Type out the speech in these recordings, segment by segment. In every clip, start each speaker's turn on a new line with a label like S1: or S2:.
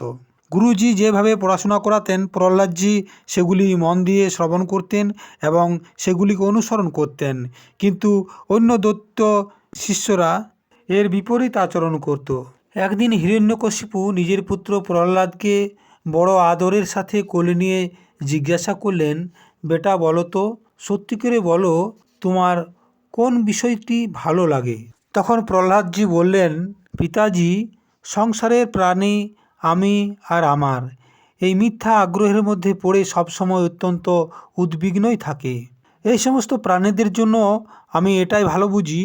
S1: থাকত। গুরুজি যেভাবে পড়াশোনা করাতেন প্রহ্লাদজি সেগুলি মন দিয়ে শ্রবণ করতেন এবং সেগুলিকে অনুসরণ করতেন, কিন্তু অন্য দৈত্য শিষ্যরা এর বিপরীত আচরণ করত। একদিন হিরণ্যকশিপু নিজের পুত্র প্রহ্লাদকে বড় আদরের সাথে কোলে নিয়ে জিজ্ঞাসা করলেন, বেটা বলো তো, সত্যি করে বলো, তোমার কোন বিষয়টি ভালো লাগে? তখন প্রহ্লাদজি বললেন, পিতাজি, সংসারের প্রাণী আমি আর আমার এই মিথ্যা আগ্রহের মধ্যে পড়ে সবসময় অত্যন্ত উদ্বিগ্নই থাকে। এই সমস্ত প্রাণীদের জন্য আমি এটাই ভালো বুঝি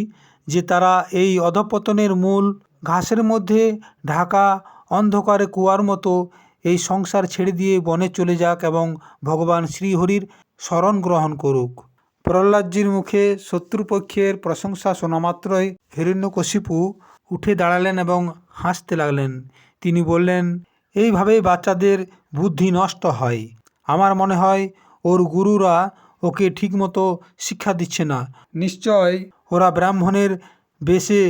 S1: যে তারা এই অধঃপতনের মূল ঘাসের মধ্যে ঢাকা অন্ধকারে কুয়ার মতো এই সংসার ছেড়ে দিয়ে বনে চলে যাক এবং ভগবান শ্রীহরির শরণ গ্রহণ করুক। প্রহ্লাদজির মুখে শত্রুপক্ষের প্রশংসা শোনা মাত্রই হিরণ্যকশিপু উঠে দাঁড়ালেন এবং হাসতে লাগলেন। তিনি বললেন, এইভাবেই বাচ্চাদের বুদ্ধি নষ্ট হয়। আমার মনে হয় ওর গুরুরা ওকে ঠিকমতো শিক্ষা দিচ্ছে না। নিশ্চয় ওরা ব্রাহ্মণের বেশে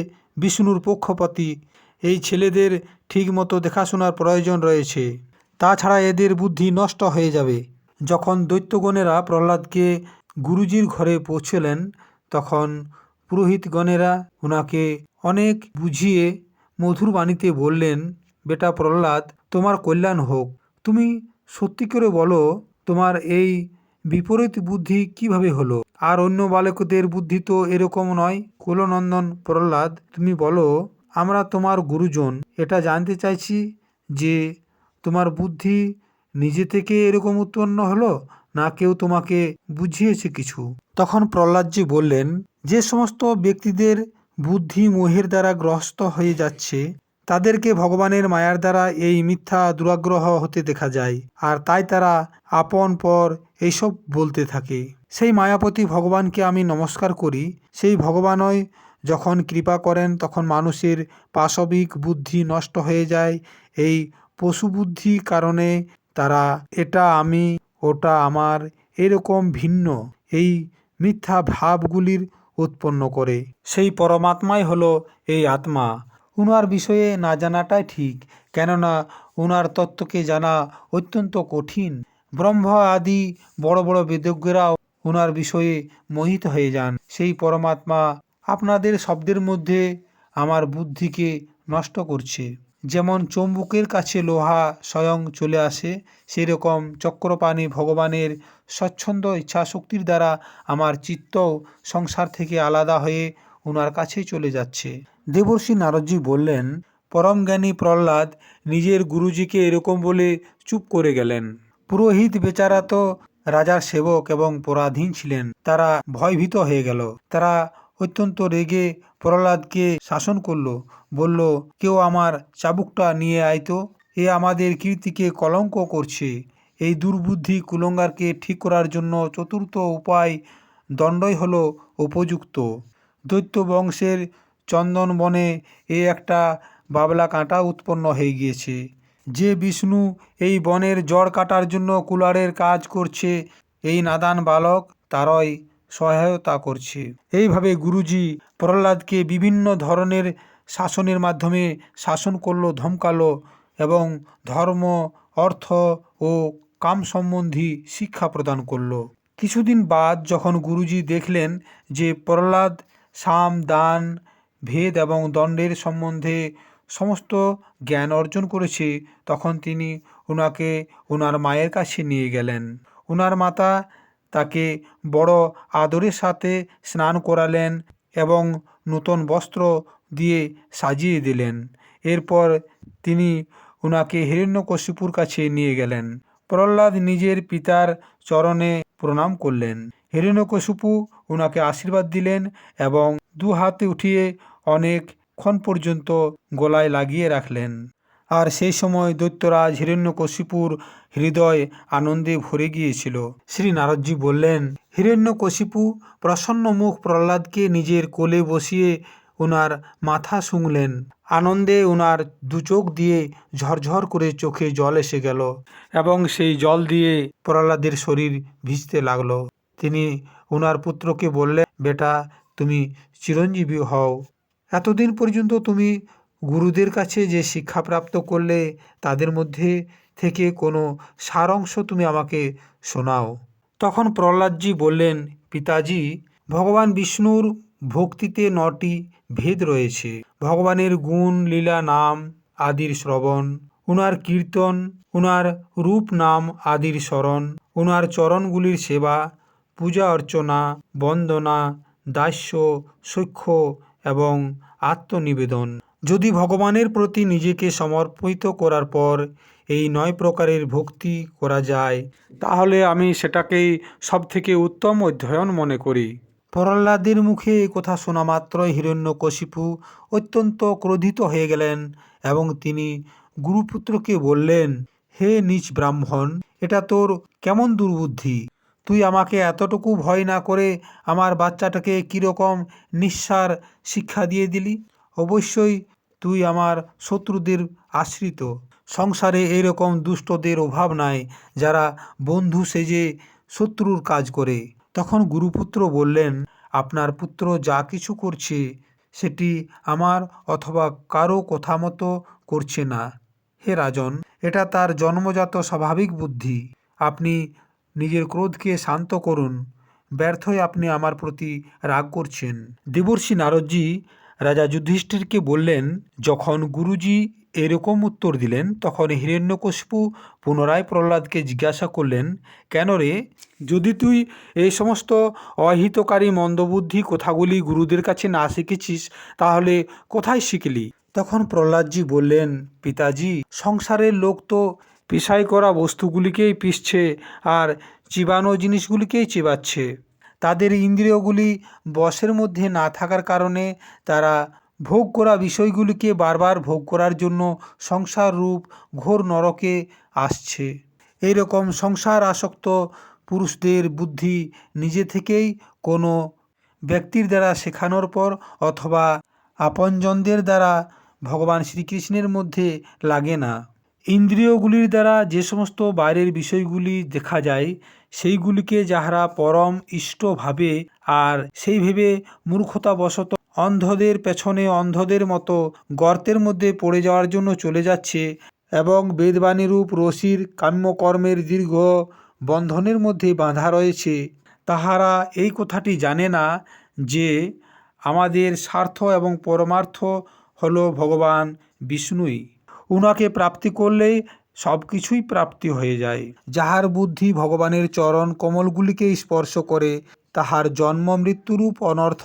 S1: বিষ্ণুর পক্ষপাতী। এই ছেলেদের ঠিকমতো দেখাশোনার প্রয়োজন রয়েছে, তাছাড়া এদের বুদ্ধি নষ্ট হয়ে যাবে। যখন দৈত্যগণেরা প্রহ্লাদকে গুরুজির ঘরে পৌঁছলেন তখন পুরোহিতগণেরা ওনাকে অনেক বুঝিয়ে মধুর বাণীতে বললেন, বেটা প্রহ্লাদ, তোমার কল্যাণ হোক। তুমি সত্যি করে বলো, তোমার এই বিপরীত বুদ্ধি কিভাবে হলো? আর অন্য বালকদের বুদ্ধি তো এরকম নয়। কুলনন্দন প্রহ্লাদ, তুমি বলো, আমরা তোমার গুরুজন, এটা জানতে চাইছি যে তোমার বুদ্ধি নিজে থেকে এরকম উৎপন্ন হলো না কেউ তোমাকে বুঝিয়েছে কিছু? তখন প্রহ্লাদজি বললেন, যে সমস্ত ব্যক্তিদের বুদ্ধি মোহের দ্বারা গ্রস্ত হয়ে যাচ্ছে তাদেরকে ভগবানের মায়ার দ্বারা এই মিথ্যা দুরাগ্রহ হতে দেখা যায়, আর তাই তারা আপন পর এইসব বলতে থাকে। সেই মায়াপতি ভগবানকে আমি নমস্কার করি। সেই ভগবানই যখন কৃপা করেন তখন মানুষের পাশবিক বুদ্ধি নষ্ট হয়ে যায়। এই পশু বুদ্ধি কারণে তারা এটা আমি, ওটা আমার, এরকম ভিন্ন এই মিথ্যা ভাবগুলির উৎপন্ন করে। সেই পরমাত্মাই হলো এই আত্মা। উনার বিষয়ে না জানাটাই ঠিক, কেননা উনার তত্ত্বকে জানা অত্যন্ত কঠিন। ব্রহ্ম আদি বড় বড় বেদজ্ঞরাও উনার বিষয়ে মোহিত হয়ে যান। সেই পরমাত্মা আপনাদের শব্দের মধ্যে আমার বুদ্ধিকে নষ্ট করছে। যেমন চৌম্বকের কাছে লোহা স্বয়ং চলে আসে, সেরকম চক্রপাণি ভগবানের স্বচ্ছন্দ ইচ্ছাশক্তির দ্বারা আমার চিত্ত সংসার থেকে আলাদা হয়ে ওনার কাছেই চলে যাচ্ছে। দেবর্ষি নারদজি বললেন, পরম জ্ঞানী প্রহ্লাদ নিজের গুরুজিকে এরকম বলে চুপ করে গেলেন। পুরোহিত বেচারা তো রাজার সেবক এবং পরাধীন ছিলেন, তারা ভয়ভীত হয়ে গেল। তারা অত্যন্ত রেগে প্রহ্লাদকে শাসন করল, বলল, কেউ আমার চাবুকটা নিয়ে আয় তো, এ আমাদের কীর্তিকে কলঙ্ক করছে। এই দুর্বুদ্ধি কুলঙ্গারকে ঠিক করার জন্য চতুর্থ উপায় দণ্ডই হলো উপযুক্ত। দৈত্য বংশের চন্দন বনে এ একটা বাবলা কাঁটা উৎপন্ন হয়ে গিয়েছে। যে বিষ্ণু এই বনের জড় কাটার জন্য কুলারের কাজ করছে, এই নাদান বালক তারই সহায়তা করছে। এইভাবে গুরুজি প্রহ্লাদকে বিভিন্ন ধরনের শাসনের মাধ্যমে শাসন করলো, ধমকালো এবং ধর্ম, অর্থ ও কাম সম্বন্ধী শিক্ষা প্রদান করলো। কিছুদিন বাদ যখন গুরুজি দেখলেন যে প্রহ্লাদ সাম, দান, ভেদ এবং দণ্ডের সম্বন্ধে সমস্ত জ্ঞান অর্জন করেছে, তখন তিনি ওনাকে ওনার মায়ের কাছে নিয়ে গেলেন। ওনার মাতা তাকে বড় আদরের সাথে স্নান করালেন এবং নূতন বস্ত্র দিয়ে সাজিয়ে দিলেন। এরপর তিনি ওনাকে হিরণ্যকশিপুর কাছে নিয়ে গেলেন। প্রহ্লাদ নিজের পিতার চরণে প্রণাম করলেন। হিরণ্যকশিপু ওনাকে আশীর্বাদ দিলেন এবং দু হাতে উঠিয়ে অনেকক্ষণ পর্যন্ত গলায় লাগিয়ে রাখলেন। আর সেই সময় দৈত্যরাজ হিরণ্যকশিপুর হৃদয় আনন্দে ভরে গিয়েছিল। শ্রী নারদজি বললেন, হিরণ্যকশিপু প্রসন্ন মুখ প্রহ্লাদকে নিজের কোলে বসিয়ে ওনার মাথা শুঙলেন। আনন্দে ওনার দু চোখ দিয়ে ঝরঝর করে চোখে জল এসে গেল এবং সেই জল দিয়ে প্রহ্লাদের শরীর ভিজতে লাগলো। তিনি ওনার পুত্রকে বললেন, বেটা, তুমি চিরঞ্জীবী হও। এতদিন পর্যন্ত তুমি গুরুদের কাছে যে শিক্ষা প্রাপ্ত করলে তাদের মধ্যে থেকে কোনো সারাংশ তুমি আমাকে শোনাও। তখন প্রহ্লাদজি বললেন, পিতাজি, ভগবান বিষ্ণুর ভক্তিতে 9টি ভেদ রয়েছে। ভগবানের গুণ, লীলা, নাম আদির শ্রবণ, উনার কীর্তন, উনার রূপ নাম আদির স্মরণ, উনার চরণগুলির সেবা, পূজা অর্চনা, বন্দনা, দাস্য, সখ্য এবং আত্মনিবেদন। যদি ভগবানের প্রতি নিজেকে সমর্পিত করার পর এই 9 প্রকারের ভক্তি করা যায়, তাহলে আমি সেটাকেই সবথেকে উত্তম অধ্যয়ন মনে করি। প্রহ্লাদের মুখে এই কথা শোনা মাত্রই হিরণ্যকশিপু অত্যন্ত ক্রোধিত হয়ে গেলেন এবং তিনি গুরুপুত্রকে বললেন, হে নীচ ব্রাহ্মণ, এটা তোর কেমন দুর্বুদ্ধি? তুই আমাকে এতটুকু ভয় না করে আমার বাচ্চাটাকে কীরকম নিঃসার শিক্ষা দিয়ে দিলি? অবশ্যই তুই আমার শত্রুদের আশ্রিত। সংসারে এরকম দুষ্টদের অভাব নাই যারা বন্ধু সেজে শত্রুর কাজ করে। তখন গুরুপুত্র বললেন, আপনার পুত্র যা কিছু করছে সেটি আমার অথবা কারো কথা মতো করছে না। হে রাজন, এটা তার জন্মজাত স্বাভাবিক বুদ্ধি। আপনি নিজের ক্রোধকে শান্ত করুন। ব্যর্থই আপনি আমার প্রতি রাগ করছেন। দেবর্ষি নারদজি রাজা যুধিষ্ঠিরকে বললেন, যখন গুরুজি এরকম উত্তর দিলেন তখন হিরণ্যকশিপু পুনরায় প্রহ্লাদকে জিজ্ঞাসা করলেন, কেন রে, যদি তুই এই সমস্ত অহিতকারী মন্দবুদ্ধি কথাগুলি গুরুদের কাছে না শিখেছিস তাহলে কোথায় শিখলি? তখন প্রহ্লাদজি বললেন, পিতাজি, সংসারের লোক তো পিসাই করা বস্তুগুলিকেই পিষছে আর চিবানো জিনিসগুলিকেই চিবাচ্ছে। তাদের ইন্দ্রিয়গুলি বশের মধ্যে না থাকার কারণে তারা ভোগ করা বিষয়গুলিকে বারবার ভোগ করার জন্য সংসার রূপ ঘোর নরকে আসছে। এইরকম সংসার আসক্ত পুরুষদের বুদ্ধি নিজে থেকেই কোনো ব্যক্তির দ্বারা শেখানোর পর অথবা আপনজনদের দ্বারা ভগবান শ্রীকৃষ্ণের মধ্যে লাগে না। ইন্দ্রিয়গুলির দ্বারা যে সমস্ত বাইরের বিষয়গুলি দেখা যায় সেইগুলিকে যাহারা পরম ইষ্ট ভাবে আর সেই ভেবে মূর্খতাবশত অন্ধদের পেছনে অন্ধদের মতো গর্তের মধ্যে পড়ে যাওয়ার জন্য চলে যাচ্ছে এবং বেদবাণীরূপ রশির কাম্যকর্মের দীর্ঘ বন্ধনের মধ্যে বাঁধা রয়েছে, তাহারা এই কথাটি জানে না যে আমাদের স্বার্থ এবং পরমার্থ হল ভগবান বিষ্ণুই। উনাকে প্রাপ্তি করলেই সব কিছুই প্রাপ্তি হয়ে যায়। যাহার বুদ্ধি ভগবানের চরণ কমলগুলিকে স্পর্শ করে তাহার জন্ম মৃত্যুরূপ অনর্থ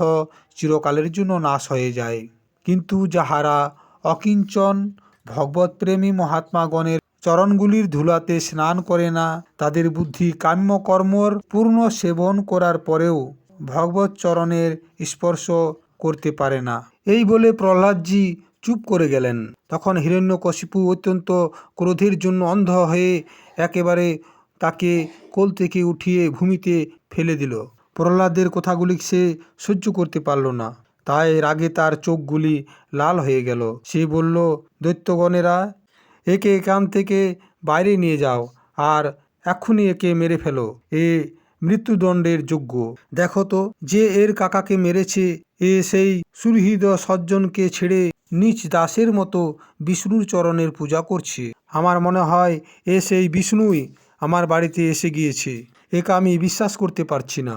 S1: চিরকালের জন্য নাশ হয়ে যায়। কিন্তু যাহারা অকিঞ্চন ভগবৎপ্রেমী মহাত্মাগণের চরণগুলির ধুলাতে স্নান করে না, তাদের বুদ্ধি কাম্যকর্মর পূর্ণ সেবন করার পরেও ভগবৎ চরণের স্পর্শ করতে পারে না। এই বলে প্রহ্লাদজি চুপ করে গেলেন। তখন হিরণ্যকশিপু অত্যন্ত ক্রোধের জন্য অন্ধ হয়ে একেবারে তাকে কোল থেকে উঠিয়ে ভূমিতে ফেলে দিল। প্রহ্লাদের কথাগুলি সে সহ্য করতে পারল না, তাই রাগে তার চোখগুলি লাল হয়ে গেল। সে বলল, দৈত্যগণেরা, একে এখান থেকে বাইরে নিয়ে যাও আর এক্ষুনি একে মেরে ফেলো। এ মৃত্যুদণ্ডের যোগ্য। দেখো তো, যে এর কাকাকে মেরেছে এ সেই সুহৃদ সজ্জনকে ছেড়ে নীচ দাসের মতো বিষ্ণুর চরণের পূজা করছে। আমার মনে হয় এ সেই বিষ্ণুই আমার বাড়িতে এসে গিয়েছে। একে আমি বিশ্বাস করতে পারছি না।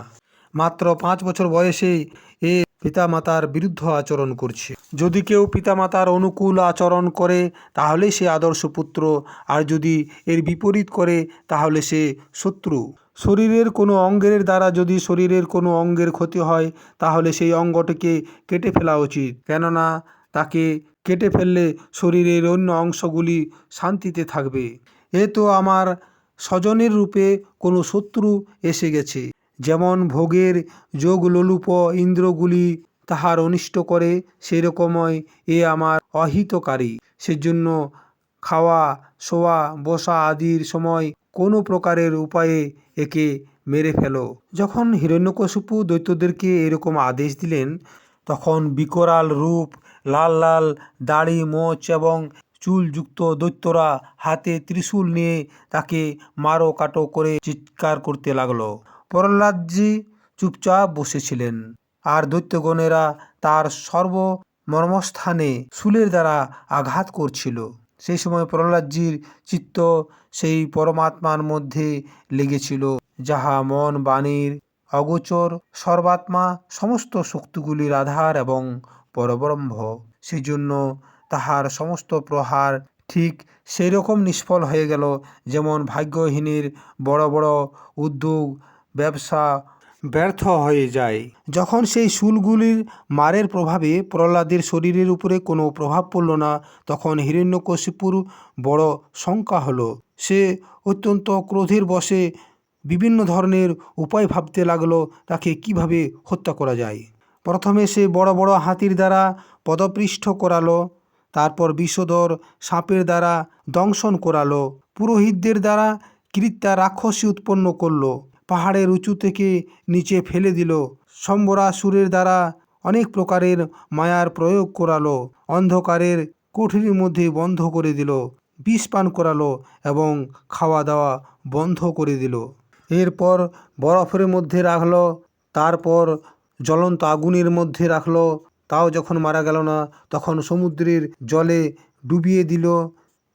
S1: মাত্র 5 বছর বয়সেই এ পিতামাতার বিরুদ্ধ আচরণ করছে। যদি কেউ পিতামাতার অনুকূল আচরণ করে তাহলে সে আদর্শ পুত্র, আর যদি এর বিপরীত করে তাহলে সে শত্রু। শরীরের কোনো অঙ্গের দ্বারা যদি শরীরের কোনো অঙ্গের ক্ষতি হয় তাহলে সেই অঙ্গটিকে কেটে ফেলা উচিত, কেননা তাকে কেটে ফেললে শরীরের অন্য অংশগুলি শান্তিতে থাকবে। এ তো আমার স্বজনের রূপে কোনো শত্রু এসে গেছে। যেমন ভোগের যোগলোলুপ ইন্দ্রগুলি তাহার অনিষ্ট করে, সেরকমই এ আমার অহিতকারী। সেজন্য খাওয়া, শোয়া, বসা আদির সময় কোনো প্রকারের উপায়ে একে মেরে ফেলো। যখন হিরণ্যকশিপু দৈত্যদেরকে এরকম আদেশ দিলেন তখন বিকরাল রূপ, লাল লাল দাড়ি, মোচ এবং চুলযুক্ত দৈত্যরা হাতে ত্রিশূল নিয়ে তাকে মারো কাটো করে চিৎকার করতে লাগলো। প্রহ্লাদজি চুপচাপ বসেছিলেন আর দৈত্যগণেরা তার সর্ব মর্মস্থানে শূলের দ্বারা আঘাত করছিল। সেই সময় প্রহ্লাদজির চিত্ত সেই পরমাত্মার মধ্যে লেগেছিল, যাহা মন বাণীর অগোচর, সর্বাত্মা, সমস্ত শক্তিগুলির আধার এবং পরব্রহ্ম। সেই জন্য তাহার সমস্ত প্রহার ঠিক সেই রকম নিষ্ফল হয়ে গেল, যেমন ভাগ্যহীনের বড় বড় উদ্যোগ ব্যবসা ব্যর্থ হয়ে যায়। যখন সেই শূলগুলির মারের প্রভাবে প্রহ্লাদের শরীরের উপরে কোনো প্রভাব পড়ল না, তখন হিরণ্যকশিপুর বড় শঙ্কা হলো। সে অত্যন্ত ক্রোধের বশে বিভিন্ন ধরনের উপায় ভাবতে লাগলো তাকে কিভাবে হত্যা করা যায়। প্রথমে সে বড় বড় হাতির দ্বারা পদপৃষ্ঠ করালো, তারপর বিষধর সাপের দ্বারা দংশন করালো, পুরোহিতদের দ্বারা কৃত্যা রাক্ষসী উৎপন্ন করলো, পাহাড়ের উঁচু থেকে নিচে ফেলে দিল, সম্বরাসুরের দ্বারা অনেক প্রকারের মায়ার প্রয়োগ করালো, অন্ধকারের কুঠিরের মধ্যে বন্ধ করে দিল, বিষ পান করালো এবং খাওয়া দাওয়া বন্ধ করে দিল। এরপর বরফের মধ্যে রাখলো, তারপর জ্বলন্ত আগুনের মধ্যে রাখলো, তাও যখন মারা গেল না, তখন সমুদ্রের জলে ডুবিয়ে দিল,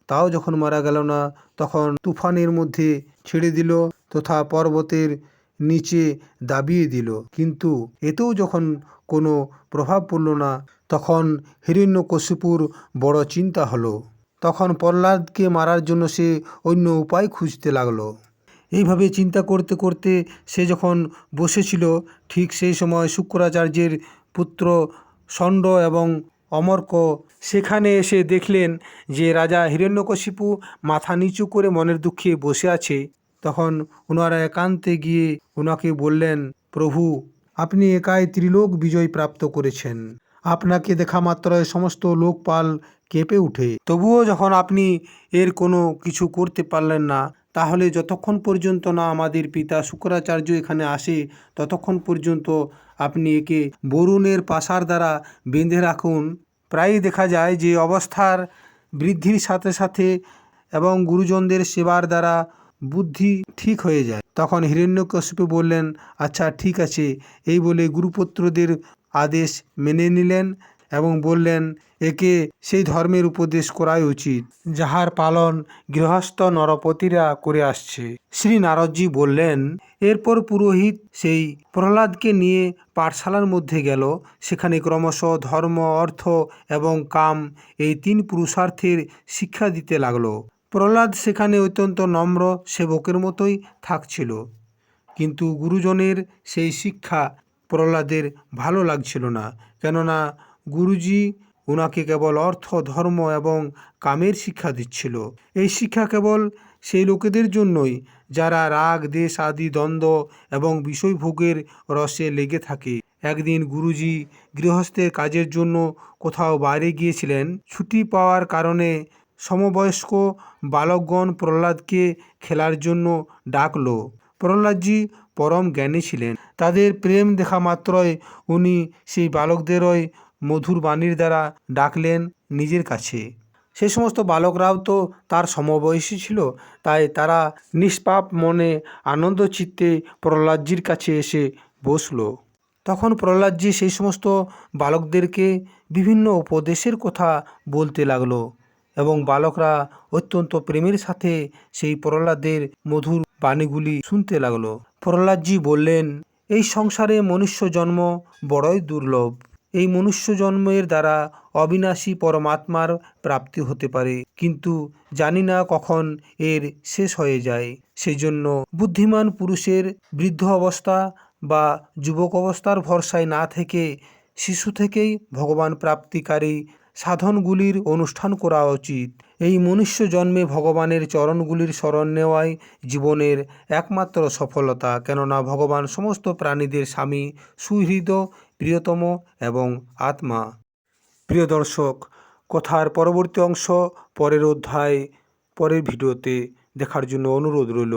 S1: তাও যখন মারা গেল না, তখন তুফানের মধ্যে ছেড়ে দিল তথা পর্বতের নিচে দাবিয়ে দিল। কিন্তু এতেও যখন কোনো প্রভাব পড়ল না, তখন হিরণ্যকশিপুর বড় চিন্তা হলো। তখন প্রহ্লাদকে মারার জন্য সে অন্য উপায় খুঁজতে লাগলো। এইভাবে চিন্তা করতে করতে সে যখন বসেছিল, ঠিক সেই সময় শুক্রাচার্যের পুত্র ষণ্ড এবং অমর্ক সেখানে এসে দেখলেন যে রাজা হিরণ্যকশিপু মাথা নিচু করে মনের দুঃখে বসে আছে। তখন ওনারা একান্তে গিয়ে ওনাকে বললেন, প্রভু, আপনি একাই ত্রিলোক বিজয় প্রাপ্ত করেছেন, আপনাকে দেখা মাত্রই সমস্ত লোকপাল কেঁপে উঠে। তবুও যখন আপনি এর কোনো কিছু করতে পারলেন না, তাহলে যতক্ষণ পর্যন্ত না আমাদের পিতা শুক্রাচার্য এখানে আসে, ততক্ষণ পর্যন্ত আপনি একে বরুণের পাশার দ্বারা বেঁধে রাখুন। প্রায়ই দেখা যায় যে অবস্থার বৃদ্ধির সাথে সাথে এবং গুরুজনদের সেবার দ্বারা বুদ্ধি ঠিক হয়ে যায়। তখন হিরণ্যকশিপু বললেন, আচ্ছা ঠিক আছে, এই বলে গুরুপুত্রদের আদেশ মেনে নিলেন এবং বললেন একে সেই ধর্মের উপদেশ করাই উচিত, যাহার পালন গৃহস্থ নরপতিরা করে আসছে। শ্রী নারদজি বললেন, এরপর পুরোহিত সেই প্রহ্লাদকে নিয়ে পাঠশালার মধ্যে গেল। সেখানে ক্রমশ ধর্ম, অর্থ এবং কাম এই তিন পুরুষার্থের শিক্ষা দিতে লাগলো। প্রহ্লাদ সেখানে অত্যন্ত নম্র সেবকের মতোই থাকছিল, কিন্তু গুরুজনের সেই শিক্ষা প্রহ্লাদের ভালো লাগছিল না। কেননা গুরুজি ওনাকে কেবল অর্থ, ধর্ম এবং কামের শিক্ষা দিচ্ছিল। এই শিক্ষা কেবল সেই লোকেদের জন্যই যারা রাগ, দেশ আদি দ্বন্দ্ব এবং বিষয়ভোগের রসে লেগে থাকে। একদিন গুরুজি গৃহস্থের কাজের জন্য কোথাও বাইরে গিয়েছিলেন। ছুটি পাওয়ার কারণে সমবয়স্ক বালকগণ প্রহ্লাদকে খেলার জন্য ডাকলো। প্রহ্লাদজি পরম জ্ঞানী ছিলেন, তাদের প্রেম দেখা মাত্রই উনি সেই বালকদেরই মধুর বাণীর দ্বারা ডাকলেন নিজের কাছে। সেই সমস্ত বালকরাও তো তার সমবয়সী ছিল, তাই তারা নিষ্পাপ মনে আনন্দ চিত্তে প্রহ্লাদজির কাছে এসে বসল। তখন প্রহ্লাদজি সেই সমস্ত বালকদেরকে বিভিন্ন উপদেশের কথা বলতে লাগলো এবং বালকরা অত্যন্ত প্রেমের সাথে সেই প্রহ্লাদের মধুর বাণীগুলি শুনতে লাগলো। প্রহ্লাদজি বললেন, এই সংসারে মনুষ্য জন্ম বড়ই দুর্লভ। এই মনুষ্য জন্মের দ্বারা অবিনাশী পরমাত্মার প্রাপ্তি হতে পারে, কিন্তু জানি না কখন এর শেষ হয়ে যায়। সেই জন্য বুদ্ধিমান পুরুষের বৃদ্ধ অবস্থা বা যুবক অবস্থার ভরসায় না থেকে শিশু থেকেই ভগবান প্রাপ্তিকারী সাধনগুলির অনুষ্ঠান করা উচিত। এই মনুষ্য জন্মে ভগবানের চরণগুলির শরণ নেওয়াই জীবনের একমাত্র সফলতা, কেননা ভগবান সমস্ত প্রাণীদের স্বামী, সুহৃদ, প্রিয়তম এবং আত্মা। প্রিয় দর্শক, কথার পরবর্তী অংশ পরের অধ্যায় পরের ভিডিওতে দেখার জন্য অনুরোধ রইল।